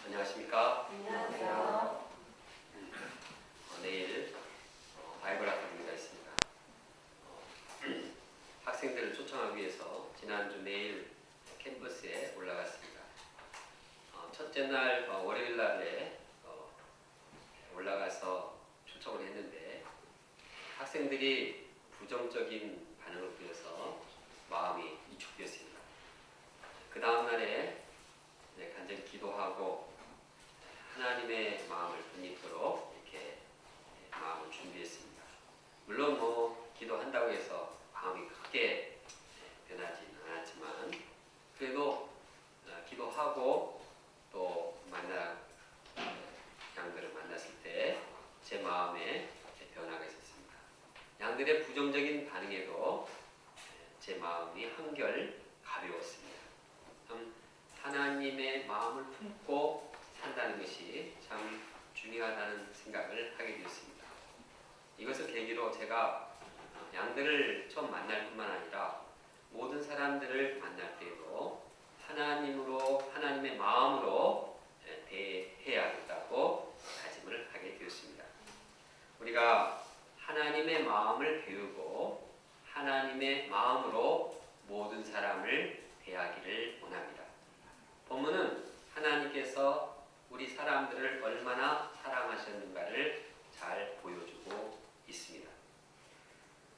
안녕하십니까? 안녕하세요. 내일 바이블 아카데미가 있습니다. 학생들을 초청하기 위해서 지난주 내일 캠퍼스에 올라갔습니다. 첫째 날 월요일 날에 올라가서 초청을 했는데 학생들이 부정적인 반응을 보여서 마음이 위축되었습니다. 그 다음 날에 간절히 기도하고 하나님의 마음을 붙잡도록 이렇게 마음을 준비했습니다. 물론 기도한다고 해서 마음이 크게 변하지는 않았지만 그래도 기도하고 또 양들을 만났을 때 제 마음에 변화가 있었습니다. 양들의 부정적인 반응에도 제 마음이 한결 가벼웠습니다. 참 하나님의 마음을 품고 산다는 것이 참 중요하다는 생각을 하게 되었습니다. 이것을 계기로 제가 양들을 처음 만날 뿐만 아니라 모든 사람들을 만날 때에도 하나님의 마음으로 대해야겠다고 다짐을 하게 되었습니다. 우리가 하나님의 마음을 배우고 하나님의 마음으로 모든 사람을 대하기를 원합니다. 본문은 하나님께서 우리 사람들을 얼마나 사랑하셨는가를 잘 보여주고 있습니다.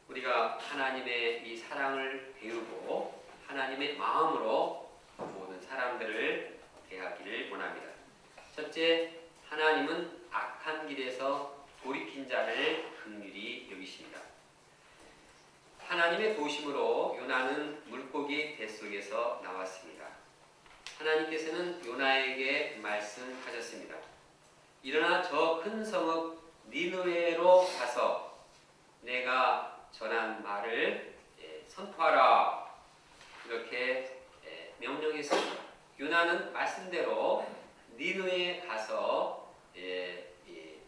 우리가 하나님의 이 사랑을 배우고 하나님의 마음으로 모든 사람들을 대하기를 원합니다. 첫째, 하나님은 악한 길에서 돌이킨 자를 긍휼히 여기십니다. 하나님의 도심으로 요나는 물고기 뱃속에서 나왔습니다. 하나님께서는 요나에게 말씀하셨습니다. 일어나 저 큰 성읍 니느웨로 가서 내가 전한 말을 선포하라. 이렇게 명령했습니다. 요나는 말씀대로 니느웨에 가서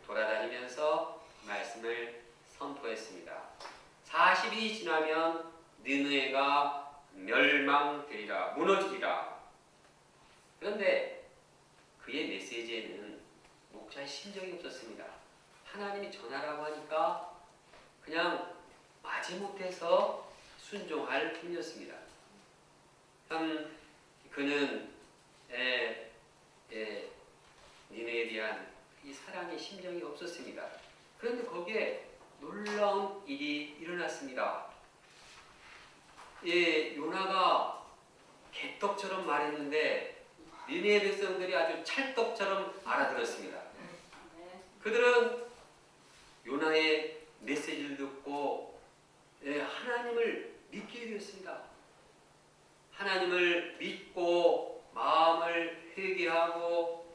돌아다니면서 말씀을 선포했습니다. 40이 지나면 니느웨가 멸망되리라, 무너지리라. 그런데 그의 메시지에는 목자의 심정이 없었습니다. 하나님이 전하라고 하니까 그냥 마지못해서 순종할 뿐이었습니다. 참 그는 니느웨에 대한 이 사랑의 심정이 없었습니다. 그런데 거기에 놀라운 일이 일어났습니다. 요나가 개떡처럼 말했는데 니느웨 백성들이 아주 찰떡처럼 알아들었습니다. 그들은 요나의 메시지를 듣고 하나님을 믿게 되었습니다. 하나님을 믿고 마음을 회개하고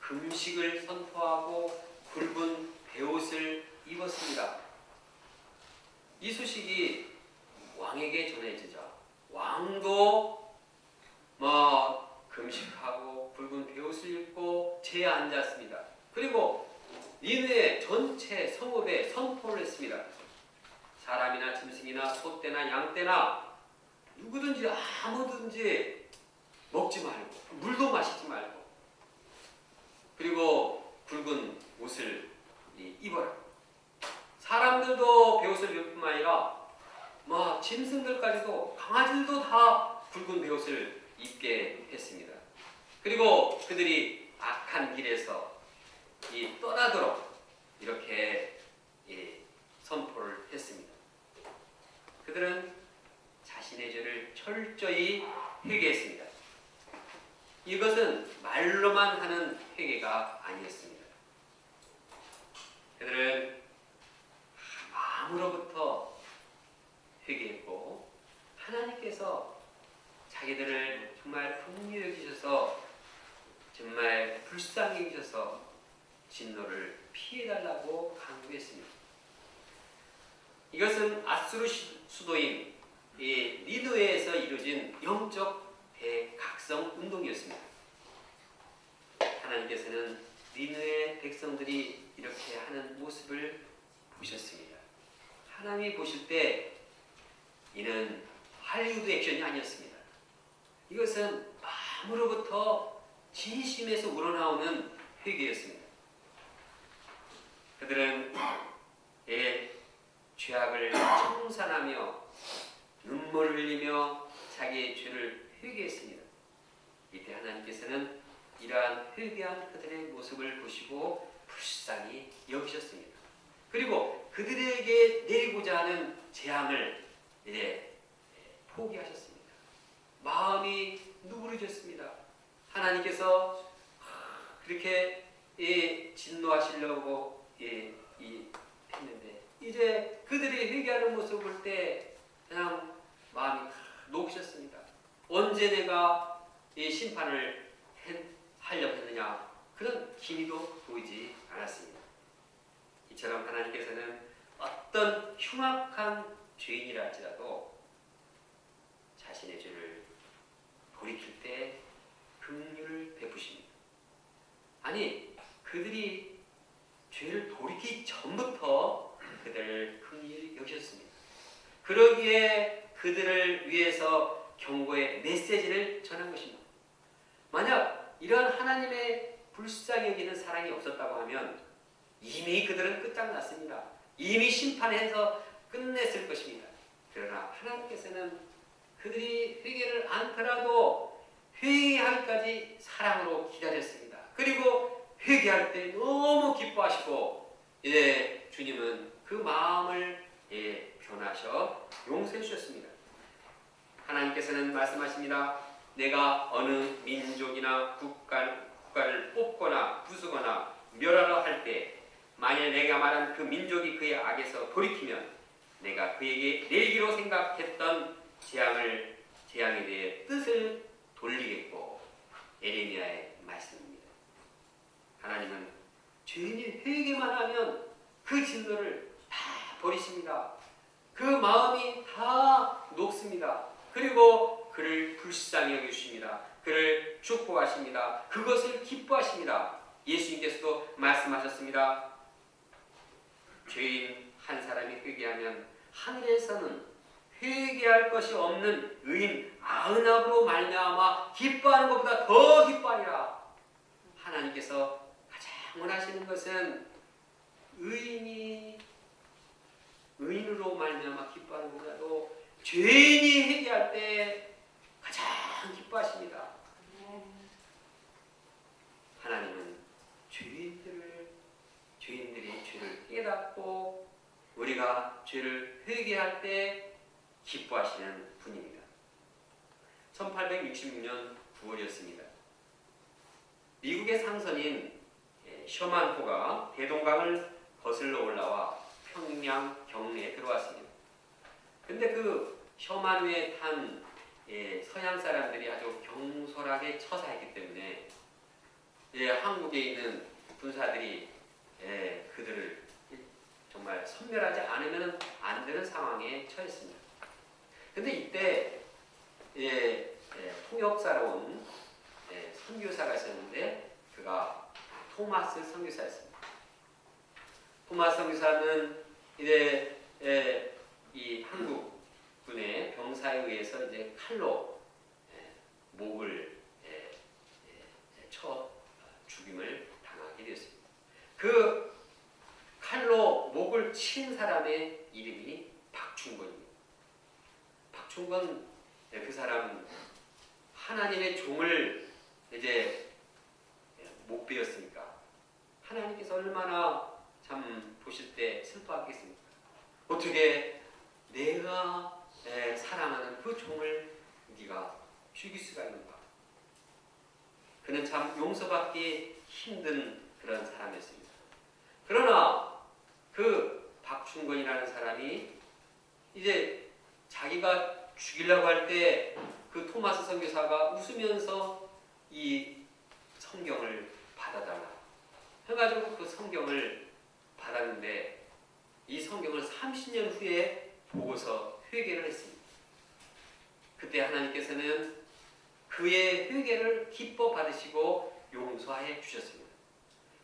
금식을 선포하고 굵은 베옷을 입었습니다. 이 소식이 왕에게 전해지자 왕도 금식하고 굵은 베옷을 입고 제에 앉았습니다. 그리고 니느웨 전체 성읍에 선포를 했습니다. 사람이나 짐승이나 소떼나 양떼나 누구든지 아무든지 먹지 말고 물도 마시지 말고 그리고 굵은 옷을 입어라. 사람들도 베옷을 입을 뿐만 아니라 짐승들까지도 강아지들도 다 굵은 베옷을 입게 했습니다. 그리고 그들이 악한 길에서 떠나도록 이렇게 선포를 했습니다. 그들은 자신의 죄를 철저히 회개했습니다. 이것은 말로만 하는 회개가 아니었습니다. 그들은 마음으로부터 회개했고 하나님께서 자기들을 정말 긍휼히 여기셔서 정말 불쌍히 여기셔서 진노를 피해달라고 강구했습니다. 이것은 아수르 수도인 니느웨에서 이루어진 영적 대각성 운동이었습니다. 하나님께서는 니느웨 백성들이 이렇게 하는 모습을 보셨습니다. 하나님이 보실 때 이는 할리우드 액션이 아니었습니다. 이것은 마음으로부터 진심에서 우러나오는 회개였습니다. 그들은 죄악을 청산하며 눈물을 흘리며 자기의 죄를 회개했습니다. 이때 하나님께서는 이러한 회개한 그들의 모습을 보시고 불쌍히 여기셨습니다. 그리고 그들에게 내리고자 하는 재앙을 포기하셨습니다. 마음이 누그러졌습니다. 하나님께서 그렇게 진노하시려고 했는데 이제 그들이 회개하는 모습을 볼 때 그냥 마음이 녹으셨습니다. 언제 내가 이 심판을 하려고 했느냐, 그런 기미도 보이지 않았습니다. 이처럼 하나님께서는 어떤 흉악한 죄인이라 할지라도 자신의 죄를 돌이킬 때 긍휼을 베푸십니다. 아니, 그들이 죄를 돌이키기 전부터 그들을 긍휼히 여기셨습니다. 그러기에 그들을 위해서 경고의 메시지를 전한 것입니다. 만약 이러한 하나님의 불쌍히 여기는 사랑이 없었다고 하면 이미 그들은 끝장났습니다. 이미 심판해서 끝냈을 것입니다. 그러나 하나님께서는 그들이 회개를 않더라도 회개하기까지 사랑으로 기다렸습니다. 그리고 회개할 때 너무 기뻐하시고 주님은 그 마음을 변하셔 용서해 주셨습니다. 하나님께서는 말씀하십니다. 내가 어느 민족이나 국가를 뽑거나 부수거나 멸하려 할 때 만일 내가 말한 그 민족이 그의 악에서 돌이키면 내가 그에게 내리기로 생각했던 재앙에 대해 뜻을 돌리겠고, 에레미야의 말씀입니다. 하나님은 죄인이 회개만 하면 그 진노를 다 버리십니다. 그 마음이 다 녹습니다. 그리고 그를 불쌍히 여기십니다. 그를 축복하십니다. 그것을 기뻐하십니다. 예수님께서도 말씀하셨습니다. 죄인 한 사람이 회개하면 하늘에서는 회개할 것이 없는 의인 99으로 말미암아 기뻐하는 것보다 더 기뻐하리라. 하나님께서 가장 원하시는 것은 의인으로 말미암아 기뻐하는 것보다도 죄인이 회개할 때 가장 기뻐하십니다. 하나님은 죄인들이 죄를 깨닫고 우리가 죄를 회개할 때 기뻐하시는 분입니다. 1866년 9월이었습니다. 미국의 상선인 셔만호가 대동강을 거슬러 올라와 평양 경내에 들어왔습니다. 근데 그 셔만호에 탄 서양 사람들이 아주 경솔하게 처사했기 때문에 한국에 있는 군사들이 그들을 정말 섬멸하지 않으면 안 되는 상황에 처했습니다. 근데 이때 통역사로 온 선교사가 있었는데 그가 토마스 선교사였습니다. 토마스 선교사는 이제 이 한국 군의 병사에 의해서 이제 칼로 목을 쳐 죽임을 당하게 되었습니다. 그 칼로 목을 친 사람의 이름이 박충건입니다. 박충건 그 사람 하나님의 종을 이제 못 배웠으니까 하나님께서 얼마나 참 보실 때 슬퍼하겠습니까? 어떻게 내가 사랑하는 그 종을 네가 죽일 수가 있는가? 그는 참 용서받기 힘든 그런 사람이었습니다. 그러나 그 박충건이라는 사람이 이제 자기가 죽이려고 할 때 그 토마스 선교사가 웃으면서 이 성경을 받아달라 해가지고 그 성경을 받았는데 이 성경을 30년 후에 보고서 회개를 했습니다. 그때 하나님께서는 그의 회개를 기뻐 받으시고 용서해 주셨습니다.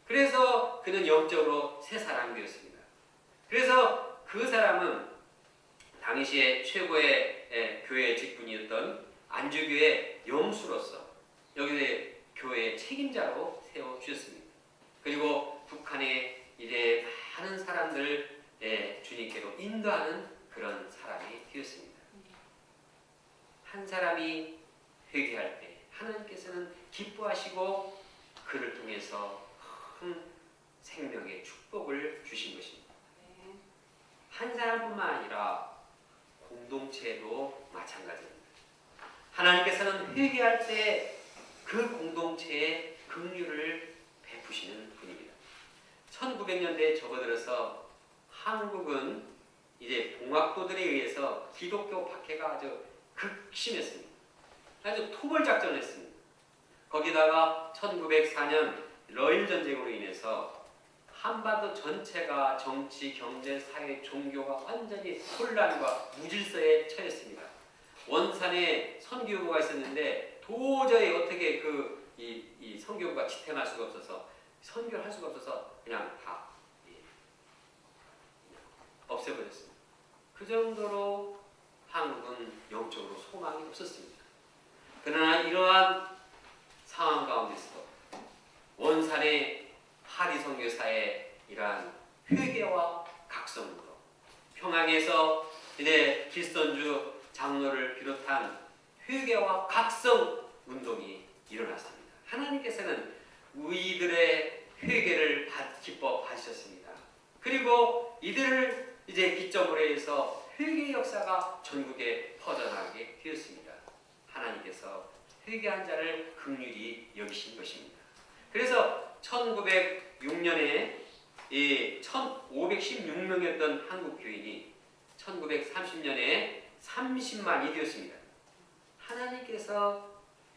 그래서 그는 영적으로 새 사람이 되었습니다. 그래서 그 사람은 당시에 최고의 교회 직분이었던 안주교의 영수로서 여기에 교회 책임자로 세워 주셨습니다. 그리고 북한에 이제 많은 사람들 주님께로 인도하는 그런 사람이 되었습니다. 한 사람이 회개할 때 하나님께서는 기뻐하시고 그를 통해서 큰 생명의 축복을 주신 것입니다. 한 사람뿐만 아니라 공동체도 마찬가지입니다. 하나님께서는 회개할 때 그 공동체에 긍휼을 베푸시는 분입니다. 1900년대에 접어들어서 한국은 이제 동학도들에 의해서 기독교 박해가 아주 극심했습니다. 아주 토벌작전을 했습니다. 거기다가 1904년 러일 전쟁으로 인해서 한반도 전체가 정치, 경제, 사회, 종교가 완전히 혼란과 무질서에 처했습니다. 원산에 선교부가 있었는데 도저히 어떻게 이 선교부가 지탱할 수가 없어서 선교를 할 수가 없어서 그냥 다 없애버렸습니다. 그 정도로 한국은 영적으로 소망이 없었습니다. 그러나 이러한 상황 가운데서도 원산의 하리 선교사의 이러한 회개와 각성으로 평양에서 이제 길선주 장로를 비롯한 회개와 각성 운동이 일어났습니다. 하나님께서는 우리들의 회개를 기뻐 받으셨습니다. 그리고 이들을 이제 기점으로 해서 회개 역사가 전국에 퍼져나가게 되었습니다. 하나님께서 회개한 자를 긍휼히 여기신 것입니다. 그래서 1906년에 1516명이었던 한국 교인이 1930년에 30만이 되었습니다. 하나님께서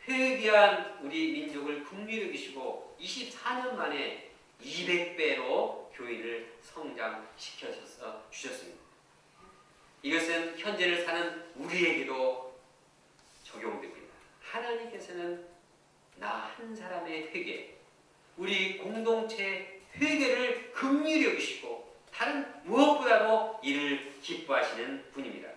회개한 우리 민족을 긍휼히 여기시고 24년 만에 200배로 교인을 성장시켜서 주셨습니다. 이것은 현재를 사는 우리에게도 적용됩니다. 하나님께서는 나 한 사람의 회개, 우리 공동체 회개를 긍휼히 여기시고 다른 무엇보다도 이를 기뻐하시는 분입니다.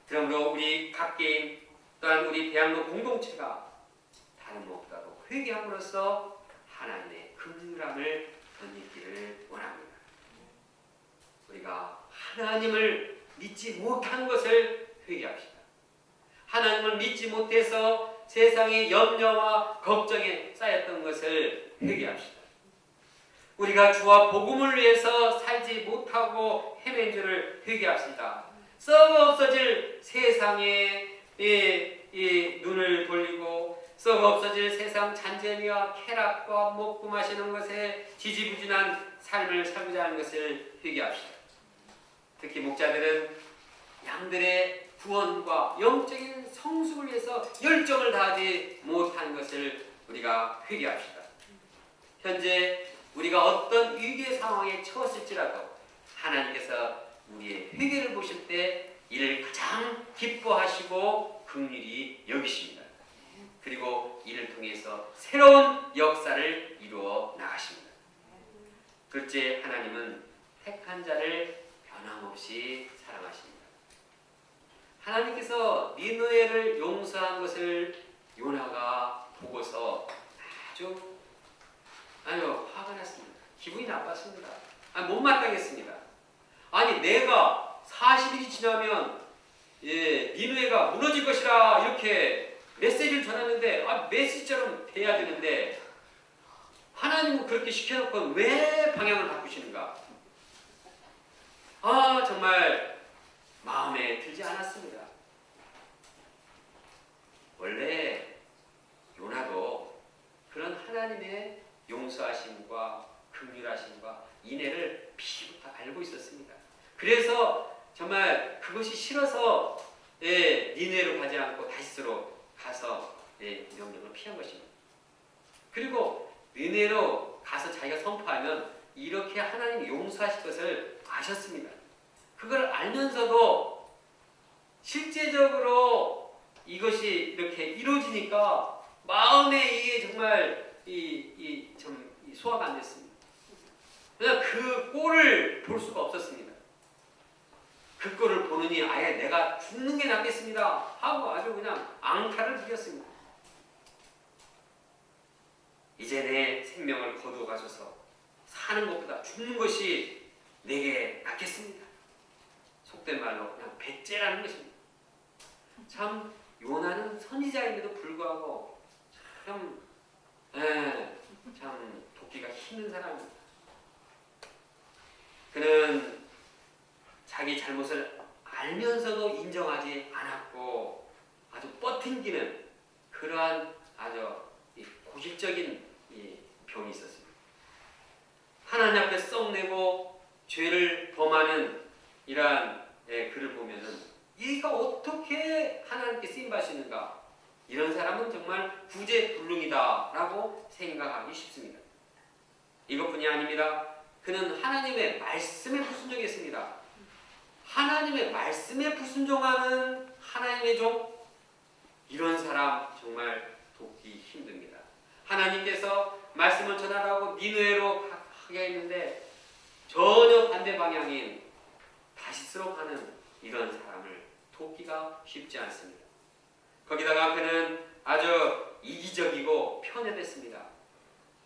그러므로 우리 각 개인 또한 우리 대학로 공동체가 다른 무엇보다도 회개함으로써 하나님의 긍휼함을 덧입기를 원합니다. 우리가 하나님을 믿지 못한 것을 회개합시다. 하나님을 믿지 못해서 세상의 염려와 걱정에 쌓였던 것을 회개합시다. 우리가 주와 복음을 위해서 살지 못하고 헤맨 줄을 회개합시다. 썩어 없어질 세상에 눈을 돌리고 썩어 없어질 세상 잔재미와 쾌락과 먹고 마시는 것에 지지부진한 삶을 살고자 하는 것을 회개합시다. 특히 목자들은 양들의 구원과 영적인 성숙을 위해서 열정을 다하지 못한 것을 우리가 회개합시다. 현재 우리가 어떤 위기의 상황에 처했을지라도 하나님께서 우리의 회개를 보실 때 이를 가장 기뻐하시고 긍휼히 여기십니다. 그리고 이를 통해서 새로운 역사를 이루어 나가십니다. 둘째, 하나님은 택한 자를 변함없이 사랑하십니다. 하나님께서 니느웨를 용서한 것을 요나가 보고서 아주 화가 났습니다. 기분이 나빴습니다. 못마땅했습니다. 아니 내가 40일이 지나면 니느웨가 무너질 것이라 이렇게 메시지를 전하는데 메시지처럼 돼야 되는데 하나님은 그렇게 시켜놓고 왜 방향을 바꾸시는가? 정말 마음에 들지 않았습니다. 원래 요나도 그런 하나님의 용서하심과 긍휼하심과 인애를 피부터 알고 있었습니다. 그래서 정말 그것이 싫어서 니느웨로 가지 않고 다시스로 가서 명령을 피한 것입니다. 그리고 니느웨로 가서 자기가 선포하면 이렇게 하나님이 용서하실 것을 아셨습니다. 그걸 알면서도 실제적으로 이것이 이렇게 이루어지니까 마음에 이게 정말 좀 소화가 안 됐습니다. 그냥 그 꼴을 볼 수가 없었습니다. 그 꼴을 보느니 아예 내가 죽는 게 낫겠습니다 하고 아주 그냥 앙탈을 부렸습니다. 이제 내 생명을 거두어 가소서. 사는 것보다 죽는 것이 내게 낫겠습니다. 속된 말로 그냥 배째라는 것입니다. 참 요나는 선지자임에도 불구하고 참 돕기가 힘든 사람입니다. 그는 자기 잘못을 알면서도 인정하지 않았고 아주 뻗팅기는 그러한 아주 고질적인 병이 있었습니다. 하나님 앞에 썩내고 죄를 범하는 이러한 글을 보면은 이가 어떻게 하나님께 쓰임받으시는가, 이런 사람은 정말 구제불능이다라고 생각하기 쉽습니다. 이것뿐이 아닙니다. 그는 하나님의 말씀에 불순종했습니다. 하나님의 말씀에 불순종하는 하나님의 종, 이런 사람 정말 돕기 힘듭니다. 하나님께서 말씀을 전하라고 니느웨로 하게 했는데 전혀 반대 방향인 다시스로 가는 이런 사람을 돕기가 쉽지 않습니다. 거기다가 그는 아주 이기적이고 편협했습니다.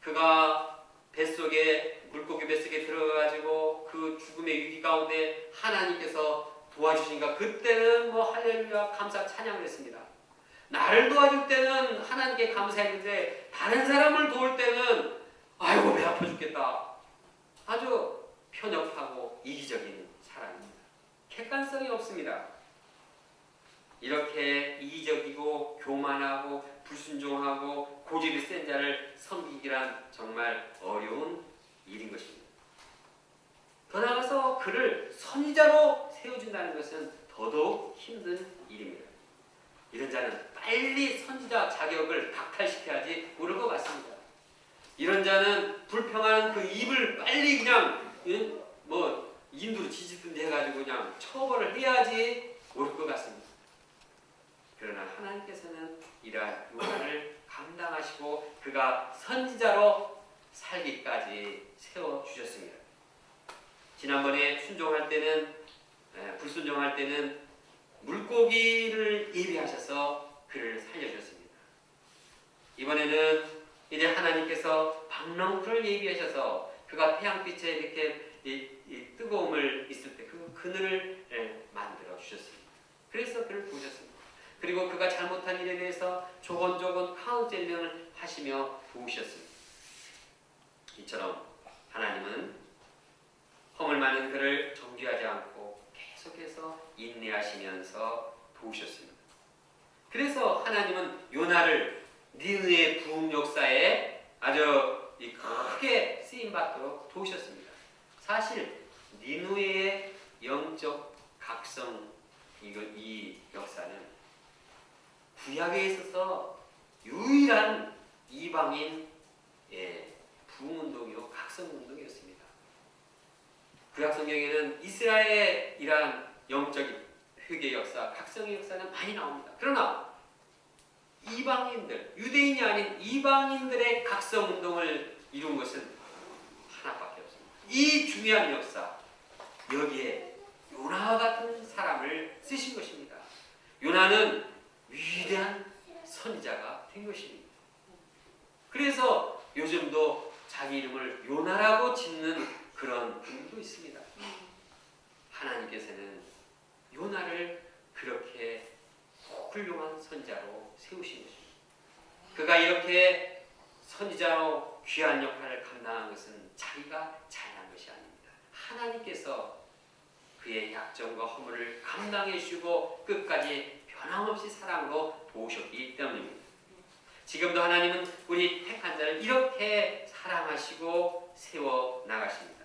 그가 물고기 뱃속에 들어가가지고 그 죽음의 위기 가운데 하나님께서 도와주시니까 그때는 할렐루야 감사 찬양을 했습니다. 나를 도와줄 때는 하나님께 감사했는데 다른 사람을 도울 때는 아이고 배 아파 죽겠다. 아주 편협하고 이기적인 사람입니다. 객관성이 없습니다. 이렇게 이기적이고 교만하고 불순종하고 고집이 센 자를 섬기기란 정말 어려운 일인 것입니다. 더 나아가서 그를 선지자로 세워준다는 것은 더더욱 힘든 일입니다. 이런 자는 빨리 선지자 자격을 박탈시켜야지 모를 것 같습니다. 이런 자는 불평하는 그 입을 빨리 그냥 인두로 지지든지 해가지고 그냥 처벌을 해야지 모를 것 같습니다. 그러나 하나님께서는 이러한 요나를 감당하시고 그가 선지자로 살기까지 세워주셨습니다. 지난번에 불순종할 때는 물고기를 예비하셔서 그를 살려주셨습니다. 이번에는 이제 하나님께서 박농풀을 예비하셔서 그가 태양빛에 이렇게 뜨거움을 있을 때 그 그늘을 만들어 주셨습니다. 그래서 그를 도우셨습니다. 그리고 그가 잘못한 일에 대해서 조곤조곤 카운셀링을 하시며 도우셨습니다. 이처럼 하나님은 허물 많은 그를 정죄하지 않고 계속해서 인내하시면서 도우셨습니다. 그래서 하나님은 요나를 니느웨 부흥 역사에 아주 크게 쓰임받도록 도우셨습니다. 사실 니느웨의 영적 각성, 이 역사는 구약에 있어서 유일한 이방인 부흥운동이요 각성운동이었습니다. 구약 성경에는 이스라엘의 이러한 영적인 회개 역사, 각성의 역사는 많이 나옵니다. 그러나 이방인들, 유대인이 아닌 이방인들의 각성운동을 이룬 것은 하나밖에 없습니다. 이 중요한 역사, 여기에 요나 같은 사람을 쓰신 것입니다. 요나는 위대한 선지자가 된 것입니다. 그래서 요즘도 자기 이름을 요나라고 짓는 그런 분도 있습니다. 하나님께서는 요나를 그렇게 훌륭한 선지자로 세우신 것입니다. 그가 이렇게 선지자로 귀한 역할을 감당한 것은 자기가 잘한 것이 아닙니다. 하나님께서 그의 약점과 허물을 감당해 주시고 끝까지 변함없이 사랑으로 도우셨기 때문입니다. 지금도 하나님은 우리 택한 자를 이렇게 사랑하시고 세워 나가십니다.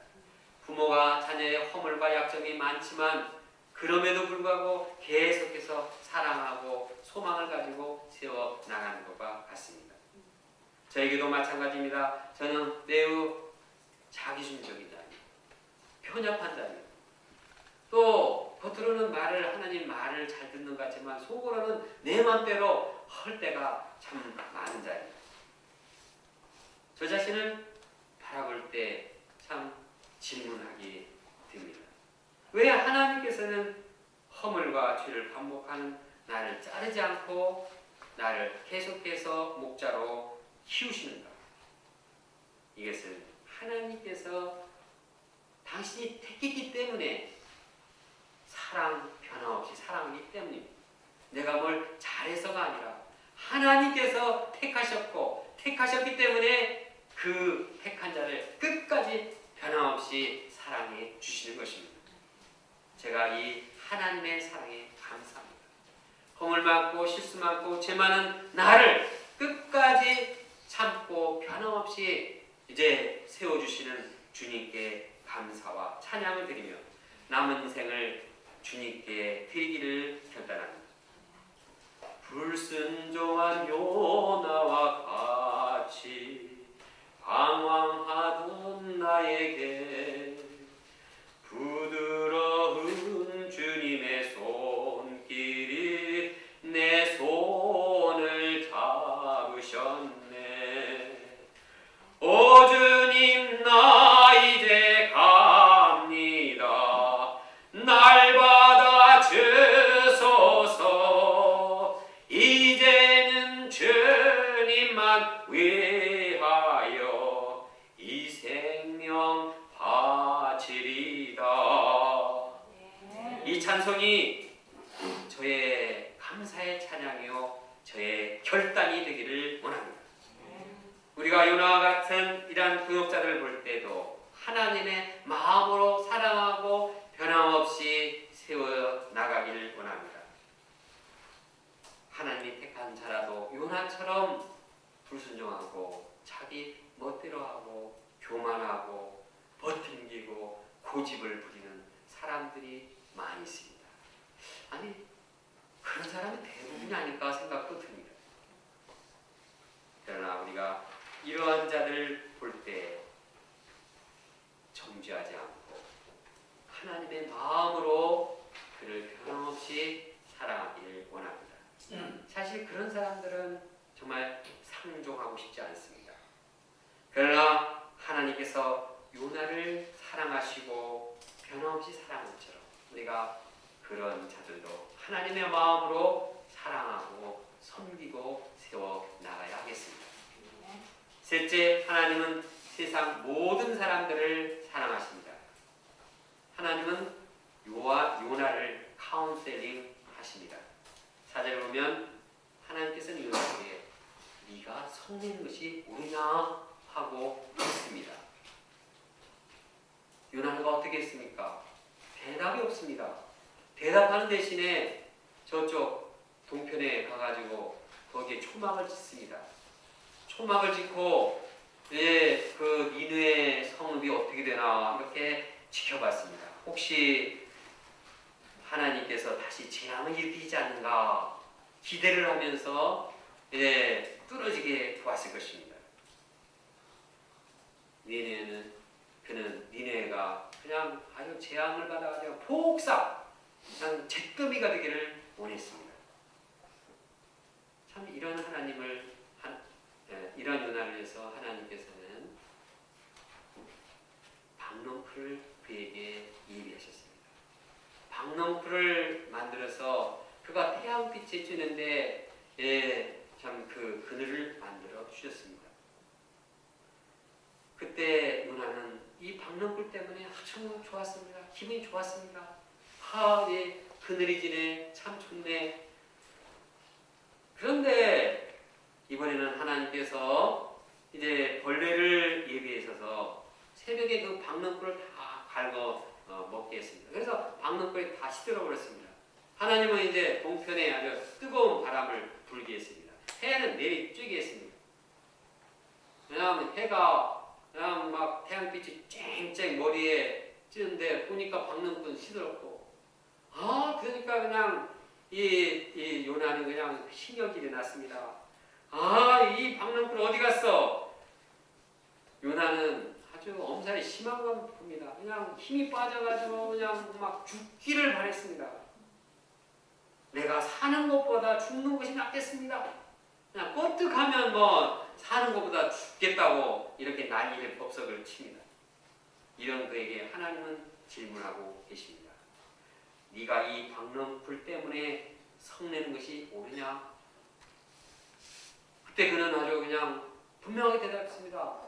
부모가 자녀의 허물과 약점이 많지만 그럼에도 불구하고 계속해서 사랑하고 소망을 가지고 세워 나가는 것과 같습니다. 저에게도 마찬가지입니다. 저는 매우 자기중심적인 자입니다. 편협한 자입니다. 또 겉으로는 하나님 말을 잘 듣는 것 같지만 속으로는 내 맘대로 할 때가 참 많은 자입니다. 저 자신을 바라볼 때 참 질문하게 됩니다. 왜 하나님께서는 허물과 죄를 반복하는 나를 자르지 않고 나를 계속해서 목자로 키우시는가? 이것은 하나님께서 당신이 택했기 때문에 변함없이 사랑하기 때문입니다. 내가 뭘 잘해서가 아니라 하나님께서 택하셨기 때문에 그 택한 자를 끝까지 변함없이 사랑해 주시는 것입니다. 제가 이 하나님의 사랑에 감사합니다. 허물 많고 실수 많고 죄 많은 나를 끝까지 참고 변함없이 이제 세워주시는 주님께 감사와 찬양을 드리며 남은 인생을 주님께 드리기를 결단합니다. 불순종한 요나와 같이 방황하던 나에게 부드러운 주님의 손길이 내 손을 잡으셨네. 오 주님, 나 이제 갑니다. 날 받아 주소서. 이제는 주님만 위하여 이 생명 바치리다. 이 찬송이 저의 감사의 찬양이요 저의 결단이 되기를 원합니다. 우리가 요나와 같은 이러한 동역자들을 볼 때도 하나님의 마음으로 사랑하고 변함없이 세워 나가기를 원합니다. 하나님이 택한 자라도 요나처럼 불순종하고 자기 멋대로 하고 교만하고 버팅기고 고집을 부리는 사람들이 많이 있습니다. 아니, 그런 사람이 대부분이 아닐까 생각도 듭니다. 그러나 우리가 이러한 자들 볼 때 정죄하지 않고 하나님의 마음으로 그를 변함없이 사랑하기를 원합니다. 사실 그런 사람들은 정말 상종하고 싶지 않습니다. 그러나 하나님께서 요나를 사랑하시고 변함없이 사랑한 것처럼 우리가 그런 자들도 하나님의 마음으로 사랑하고 섬기고 세워 나가야 하겠습니다. 셋째, 하나님은 세상 모든 사람들을 사랑하십니다. 하나님은 요나를 카운셀링 하십니다. 4절에 보면 하나님께서는 요나에게 네가 성내는 것이 옳으냐 하고 했습니다. 요나가 어떻게 했습니까? 대답이 없습니다. 대답하는 대신에 저쪽 동편에 가가지고 거기에 초막을 짓습니다. 초막을 짓고 그 니느웨 성읍이 어떻게 되나 이렇게 지켜봤습니다. 혹시 하나님께서 다시 재앙을 일으키지 않는가 기대를 하면서 뚫어지게 보았을 것입니다. 그는 니느웨가 그냥 아주 재앙을 받아가지고 폭삭 그냥 잿더미가 되기를 원했습니다. 참 이런 하나님을 이런 요나를 위해서 하나님께서는 박넝쿨을 그에게 예비하셨습니다. 박넝쿨을 만들어서 그가 태양빛에 쬐는데 참 그 그늘을 만들어 주셨습니다. 그때 요나는 이 박넝쿨 때문에 아주 좋았습니다. 기분이 좋았습니다. 그늘이 지네, 참 좋네. 그런데 이번에는 하나님께서 이제 벌레를 예비해서 새벽에 그 박넝쿨을 다 갈고 먹게 했습니다. 그래서 박넝쿨이 다 시들어 버렸습니다. 하나님은 이제 동편에 아주 뜨거운 바람을 불게 했습니다. 해는 내리쬐게 했습니다. 그냥 해가 그냥 막 태양빛이 쨍쨍 머리에 찌는데 보니까 박넝쿨은 시들었고 그러니까 그냥 이 요나는 그냥 신경질이 났습니다. 이 박넝쿨 어디 갔어? 요나는 아주 엄살이 심한 겁니다. 그냥 힘이 빠져가지고 그냥 막 죽기를 바랬습니다. 내가 사는 것보다 죽는 것이 낫겠습니다. 그냥 껐득하면 뭐 사는 것보다 죽겠다고 이렇게 난리를 법석을 칩니다. 이런 그에게 하나님은 질문하고 계십니다. 네가 이 박넝쿨 때문에 성내는 것이 옳으냐? 그때 그는 아주 그냥 분명하게 대답했습니다.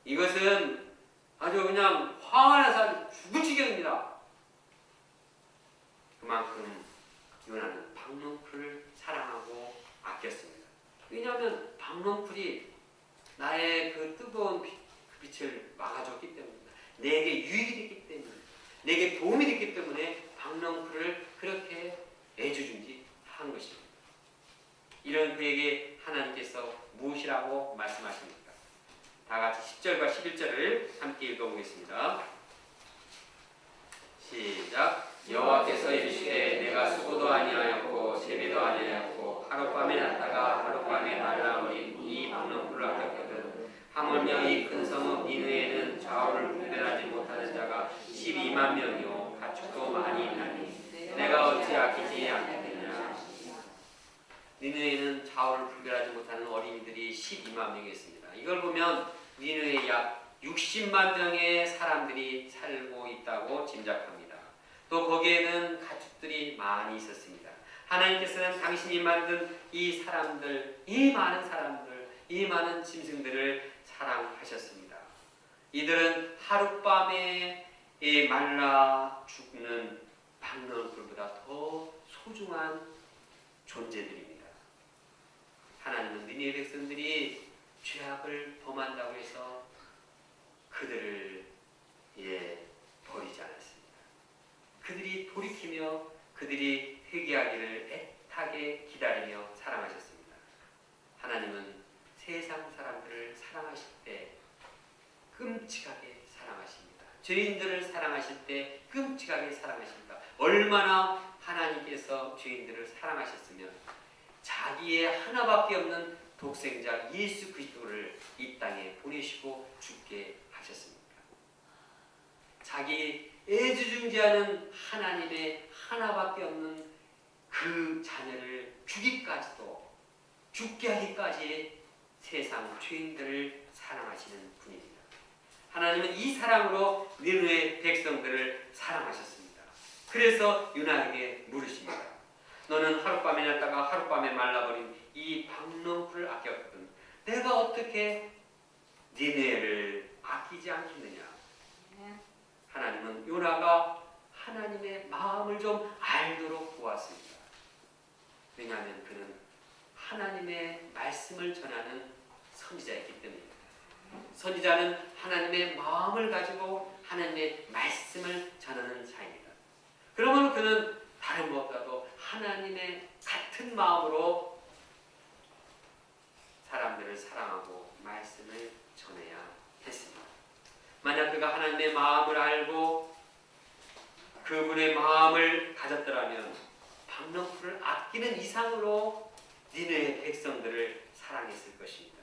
이것은 아주 그냥 화가 나서 아주 죽을 지경입니다. 그만큼 요나는 박농쿨을 사랑하고 아꼈습니다. 왜냐하면 박농쿨이 나의 그 뜨거운 빛을 막아줬기 때문입니다. 내게 유익이 됐기 때문에, 내게 도움이 됐기 때문에 박농쿨을 그렇게 애지중지한 것입니다. 이런 그에게 하나님께서 무엇이라고 말씀하십니까? 다 같이 10절과 11절을 함께 읽어보겠습니다. 시작. 여호와께서 이르시되 내가 수고도 아니하였고 재배도 아니하였고 하룻밤에 났다가 하룻밤에 말라버린 이 박농쿨을 아꼈거든. 하물며 이 큰 성읍 니느웨는 좌우를 분별하지 못하는 자가 12만 명이요 가축도 많이 있나니 내가 어찌 아끼지 않겠느냐. 니느웨는 좌우를 분별하지 못하는 어린이들이 12만 명이었습니다. 이걸 보면 니느웨에 약 60만 명의 사람들이 살고 있다고 짐작합니다. 또 거기에는 가축들이 많이 있었습니다. 하나님께서는 당신이 만든 이 사람들, 이 많은 사람들, 이 많은 짐승들을 사랑하셨습니다. 이들은 하룻밤에 말라 죽는 박농쿨보다 더 소중한 존재들입니다. 하나님은 니느웨 백성들이 죄악을 범한다고 해서 그들을 버리지 않았습니다. 그들이 돌이키며 그들이 회개하기를 애타게 기다리며 사랑하셨습니다. 하나님은 세상 사람들을 사랑하실 때 끔찍하게 사랑하십니다. 죄인들을 사랑하실 때 끔찍하게 사랑하십니다. 얼마나 하나님께서 죄인들을 사랑하셨으면 자기의 하나밖에 없는 독생자 예수 그리스도를 이 땅에 보내시고 죽게 하셨습니까? 자기 애지중지하는 하나님의 하나밖에 없는 그 자녀를 죽이까지도 죽게 하기까지 세상 죄인들을 사랑하시는 분입니다. 하나님은 이 사랑으로 니느웨 백성들을 사랑하셨습니다. 그래서 요나에게 물으십니다. 너는 하룻밤에 났다가 하룻밤에 말라버린 이 박농쿨을 아꼈거든. 내가 어떻게 니느웨를 아끼지 않겠느냐. 하나님은 요나가 하나님의 마음을 좀 알도록 도왔습니다. 왜냐하면 그는 하나님의 말씀을 전하는 선지자였기 때문입니다. 선지자는 하나님의 마음을 가지고 하나님의 말씀을 전하는 자입니다. 그러면 그는 다른 무엇보다도 하나님의 같은 마음으로 사람들을 사랑하고 말씀을 전해야 했습니다. 만약 그가 하나님의 마음을 알고 그분의 마음을 가졌더라면 박농쿨을 아끼는 이상으로 니느웨 백성들을 사랑했을 것입니다.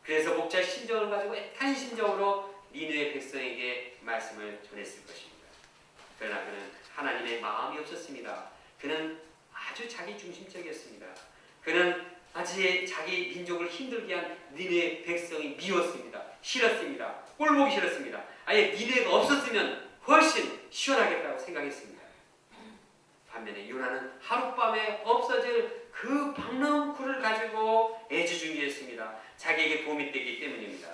그래서 목자의 심정을 가지고 애타는 심정으로 니느웨 백성에게 말씀을 전했을 것입니다. 그러나 그는 하나님의 마음이 없었습니다. 그는 아주 자기 중심적이었습니다. 그는 아주 자기 민족을 힘들게 한 니느웨 백성이 미웠습니다. 싫었습니다. 꼴보기 싫었습니다. 아예 니느웨가 없었으면 훨씬 시원하겠다고 생각했습니다. 반면에 요나는 하룻밤에 없어질 그 박농쿨을 가지고 애지중지했습니다. 자기에게 도움이 되기 때문입니다.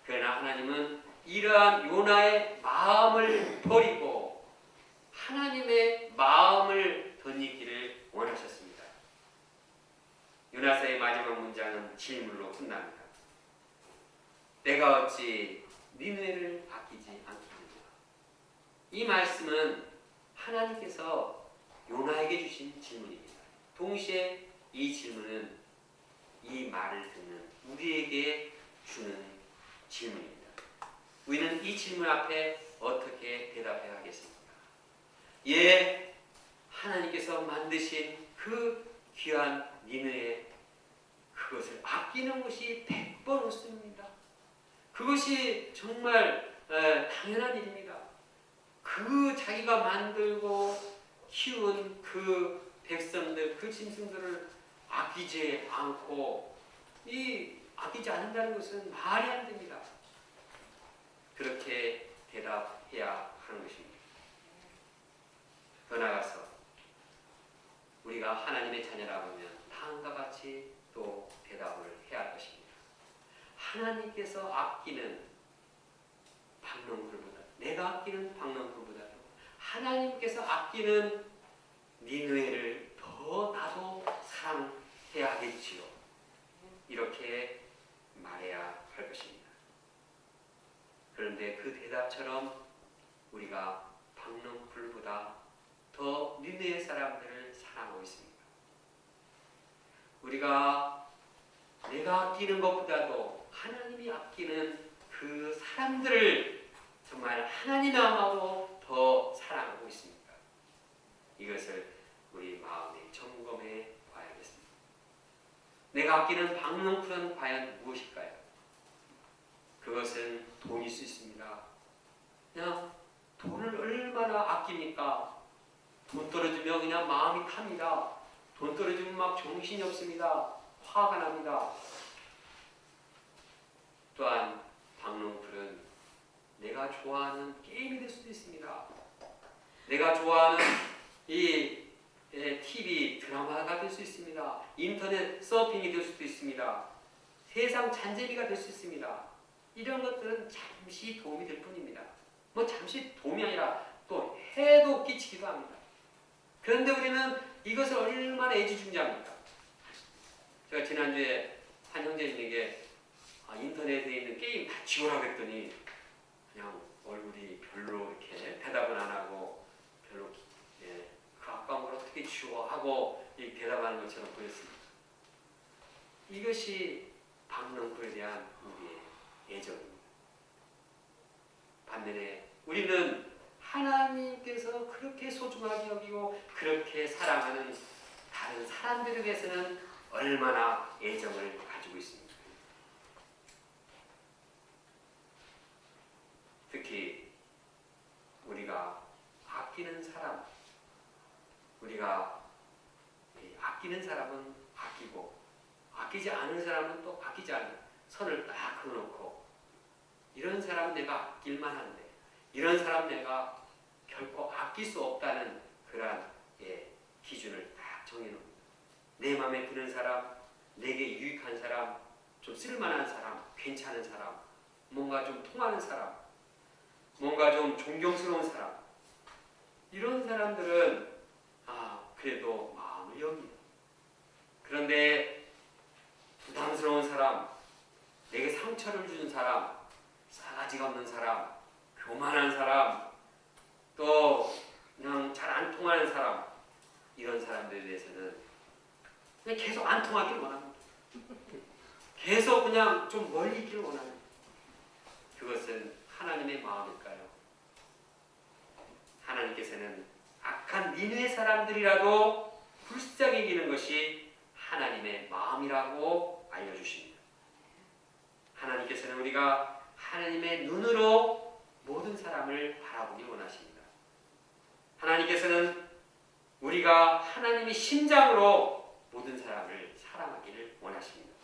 그러나 하나님은 이러한 요나의 마음을 버리고 하나님의 마음을 덧입기를 원하셨습니다. 요나서의 마지막 문장은 질문으로 끝납니다. 내가 어찌 니느웨를 아끼지 않겠느냐. 이 말씀은 하나님께서 요나에게 주신 질문입니다. 동시에 이 질문은 이 말을 듣는 우리에게 주는 질문입니다. 우리는 이 질문 앞에 어떻게 대답해야 하겠습니까? 예, 하나님께서 만드신 그 귀한 니느웨 그것을 아끼는 것이 100번 옳습니다. 그것이 정말 당연한 일입니다. 그 자기가 만들고 키운 그 백성들, 그 짐승들을 아끼지 않고 아끼지 않는다는 것은 말이 안 됩니다. 그렇게 대답해야 하는 것입니다. 더 나아가서 우리가 하나님의 자녀라고 하면 다음과 같이 또 대답을 해야 할 것입니다. 하나님께서 아끼는 박농불보다, 내가 아끼는 박농불보다도 하나님께서 아끼는 니느웨를 더 나도 사랑해야 하겠지요. 이렇게 말해야 할 것입니다. 그런데 그 대답처럼 우리가 박농불보다 더 니느웨 사람들을 사랑하고 있습니다. 우리가 내가 아끼는 것보다도 하나님이 아끼는 그 사람들을 정말 하나님의 마음으로 더 사랑하고 있습니다. 이것을 우리 마음에 점검해 봐야겠습니다. 내가 아끼는 박농풀은 과연 무엇일까요? 그것은 돈일 수 있습니다. 그냥 돈을 얼마나 아낍니까? 돈 떨어지면 그냥 마음이 탑니다. 돈 떨어지면 막 정신이 없습니다. 화가 납니다. 또한 박농풀은 내가 좋아하는 게임이 될 수도 있습니다. 내가 좋아하는 이 TV 드라마가 될 수 있습니다. 인터넷 서핑이 될 수도 있습니다. 세상 잔재미가 될 수 있습니다. 이런 것들은 잠시 도움이 될 뿐입니다. 뭐 잠시 도움이 아니라 또 해도 끼치기도 합니다. 그런데 우리는 이것을 얼마나 애지중지합니까? 제가 지난주에 한 형제님에게 인터넷에 있는 게임 다 지우라고 했더니 그냥 얼굴이 별로 이렇게 대답은 안 하고 별로 그 아까운 걸 어떻게 지워 하고 대답하는 것처럼 보였습니다. 이것이 박농풀에 대한 우리의 애정입니다. 반면에 우리는 하나님께서 그렇게 소중하게 여기고 그렇게 사랑하는 다른 사람들에 대해서는 얼마나 애정을 가지고 있습니다. 특히 우리가 아끼는 사람, 우리가 아끼는 사람은 아끼고 아끼지 않은 사람은 또 아끼지 않는 선을 딱 그어놓고 이런 사람은 내가 아낄 만한데 이런 사람 내가 결코 아낄 수 없다는 그러한 기준을 딱 정해놓습니다. 내 마음에 드는 사람, 내게 유익한 사람, 좀 쓸만한 사람, 괜찮은 사람, 뭔가 좀 통하는 사람, 뭔가 좀 존경스러운 사람, 이런 사람들은 그래도 마음을 엽니다. 그런데 부담스러운 사람, 내게 상처를 주는 사람, 싸가지가 없는 사람, 교만한 사람, 또 그냥 잘 안 통하는 사람, 이런 사람들에 대해서는 그냥 계속 안 통하길 원합니다. 계속 그냥 좀 멀리 있기를 원합니다. 그것은 하나님의 마음일까요? 하나님께서는 악한 니느웨 사람들이라도 불쌍히 여기는 것이 하나님의 마음이라고 알려주십니다. 하나님께서는 우리가 하나님의 눈으로 모든 사람을 바라보기 원하십니다. 하나님께서는 우리가 하나님의 심장으로 모든 사람을 사랑하기를 원하십니다.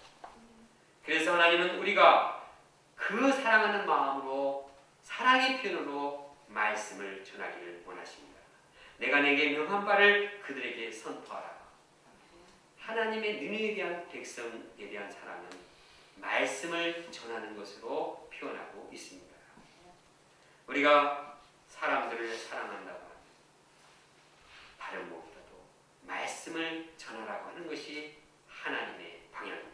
그래서 하나님은 우리가 그 사랑하는 마음으로 사랑의 표현으로 말씀을 전하기를 원하십니다. 내가 내게 명한 바를 그들에게 선포하라. 하나님의 능력에 대한 백성에 대한 사랑은 말씀을 전하는 것으로 표현하고 있습니다. 우리가 사람들을 사랑한다고 하면 다른 무엇보다도 말씀을 전하라고 하는 것이 하나님의 방향입니다.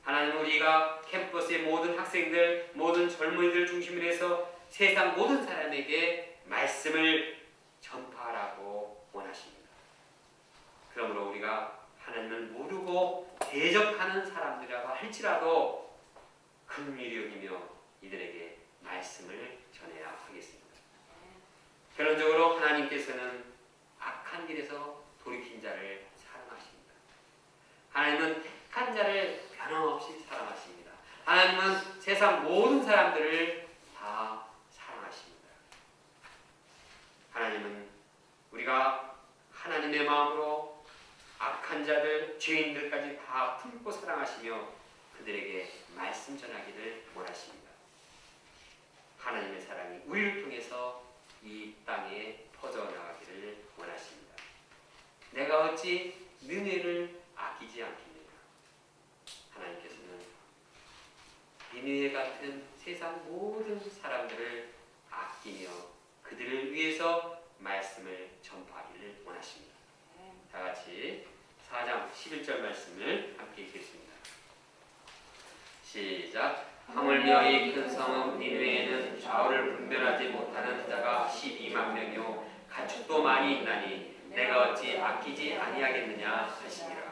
하나님은 우리가 캠퍼스의 모든 학생들, 모든 젊은이들 중심으로 해서 세상 모든 사람에게 말씀을 전파하라고 원하십니다. 그러므로 우리가 하나님을 모르고 대적하는 사람들이라고 할지라도 긍휼히 여기며 이들에게 말씀을 전해야 하겠습니다. 결론적으로 하나님께서는 악한 길에서 돌이킨 자를 사랑하십니다. 하나님은 택한 자를 변함없이 사랑하십니다. 하나님은 세상 모든 사람들을 다 사랑하십니다. 하나님은 우리가 하나님의 마음으로 악한 자들, 죄인들까지 다 품고 사랑하시며 그들에게 말씀 전하기를 원하십니다. 하나님의 사랑이 우리를 통해서 이 땅에 퍼져나가기를 원하십니다. 내가 어찌 느네를 아끼지 않겠느냐. 하나님께서는 니느웨 같은 세상 모든 사람들을 아끼며 그들을 위해서 말씀을 전파하기를 원하십니다. 다 같이 4장 11절 말씀을 함께 읽겠습니다. 시작. 하물며 이 큰 성읍 니느웨에는 좌우를 분별하지 못하는 자가 12만 명이요 가축도 많이 있나니 내가 어찌 아끼지 아니하겠느냐 하시니라.